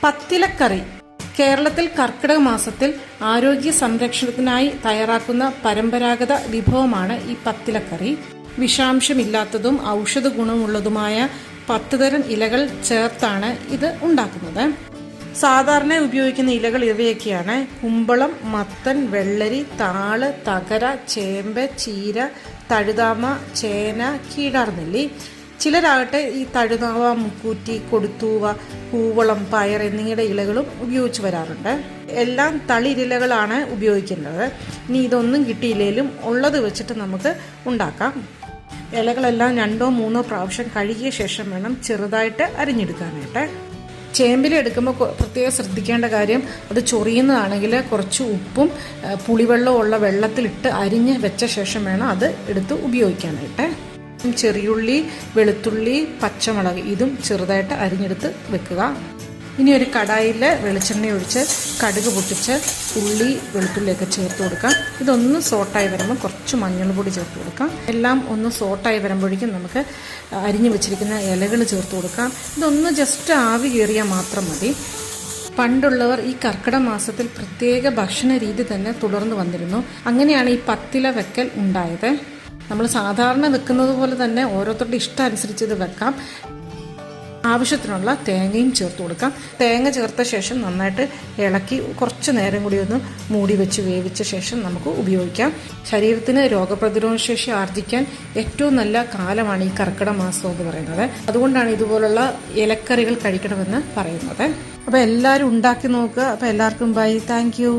പത്തിലക്കറി കേരളത്തിൽ കർക്കിടക മാസത്തിൽ ആരോഗ്യ സംരക്ഷണത്തിനായി തയ്യാറാക്കുന്ന പരമ്പരാഗത വിഭവമാണ് ഈ പത്തിലക്കറി. വിഷാംശമില്ലാത്തതും ഔഷധ ഗുണമുള്ളതുമായ 10 തരം ഇലകൾ ചേർത്താണ് ഇത് ഉണ്ടാക്കുന്നത്. സാധാരണ ഉപയോഗിക്കുന്ന ഇലകൾ ഇവയൊക്കെയാണ്: കുമ്പളം, മത്തൻ, വെള്ളരി, താള്, തകര, ചേമ്പ്, ചീര, തഴുതാമ, ചേന, കീഴാർനെല്ലി. ചിലരാകട്ടെ ഈ തഴുതാവ, മുക്കൂറ്റി, കൊടുത്തൂവ, കൂവളം, പയർ എന്നിവയുടെ ഇലകളും ഉപയോഗിച്ച് വരാറുണ്ട്. എല്ലാം തളിരിലകളാണ് ഉപയോഗിക്കേണ്ടത്. ഇനി ഇതൊന്നും കിട്ടിയില്ലെങ്കിലും ഉള്ളത് വെച്ചിട്ട് നമുക്ക് ഉണ്ടാക്കാം. ഇലകളെല്ലാം 2-3 പ്രാവശ്യം കഴുകിയ ശേഷം വേണം ചെറുതായിട്ട് അരിഞ്ഞെടുക്കാനായിട്ട്. ചേമ്പിലെടുക്കുമ്പോൾ പ്രത്യേകം ശ്രദ്ധിക്കേണ്ട കാര്യം, അത് ചൊറിയുന്നതാണെങ്കിൽ കുറച്ച് ഉപ്പും പുളിവെള്ളവും ഉള്ള വെള്ളത്തിലിട്ട് അരിഞ്ഞ് വെച്ച ശേഷം വേണം അത് എടുത്ത് ഉപയോഗിക്കാനായിട്ട്. ചെറിയുള്ളി, വെളുത്തുള്ളി, പച്ചമുളക് ഇതും ചെറുതായിട്ട് അരിഞ്ഞെടുത്ത് വെക്കുക. ഇനി ഒരു കടായിൽ വെളിച്ചെണ്ണ ഒഴിച്ച് കടുക് പൊട്ടിച്ച് ഉള്ളി, വെളുത്തുള്ളിയൊക്കെ ചേർത്ത് കൊടുക്കാം. ഇതൊന്ന് സോട്ടായി വരുമ്പോൾ കുറച്ച് മഞ്ഞൾപ്പൊടി ചേർത്ത് കൊടുക്കാം. എല്ലാം ഒന്ന് സോട്ടായി വരുമ്പോഴേക്കും നമുക്ക് അരിഞ്ഞു വെച്ചിരിക്കുന്ന ഇലകൾ ചേർത്ത് കൊടുക്കാം. ഇതൊന്ന് ജസ്റ്റ് ആവി കയറിയാൽ മാത്രം മതി. പണ്ടുള്ളവർ ഈ കർക്കിടക മാസത്തിൽ പ്രത്യേക ഭക്ഷണ രീതി തന്നെ തുടർന്ന് വന്നിരുന്നു. അങ്ങനെയാണ് ഈ പത്തില വെക്കൽ ഉണ്ടായത്. നമ്മൾ സാധാരണ വെക്കുന്നത് പോലെ തന്നെ ഓരോരുത്തരുടെ ഇഷ്ടം അനുസരിച്ച് ഇത് വെക്കാം. ആവശ്യത്തിനുള്ള തേങ്ങയും ചേർത്ത് കൊടുക്കാം. തേങ്ങ ചേർത്ത ശേഷം നന്നായിട്ട് ഇളക്കി കുറച്ച് നേരം കൂടി ഒന്ന് മൂടി വെച്ച് വേവിച്ച ശേഷം നമുക്ക് ഉപയോഗിക്കാം. ശരീരത്തിന് രോഗപ്രതിരോധ ശേഷി ആർജിക്കാൻ ഏറ്റവും നല്ല കാലമാണ് ഈ കർക്കിടക മാസം എന്ന് പറയുന്നത്. അതുകൊണ്ടാണ് ഇതുപോലുള്ള ഇലക്കറികൾ കഴിക്കണമെന്ന് പറയുന്നത്. അപ്പോൾ എല്ലാവരും ഉണ്ടാക്കി നോക്കുക. അപ്പോൾ എല്ലാവർക്കും ബൈ. Thank you.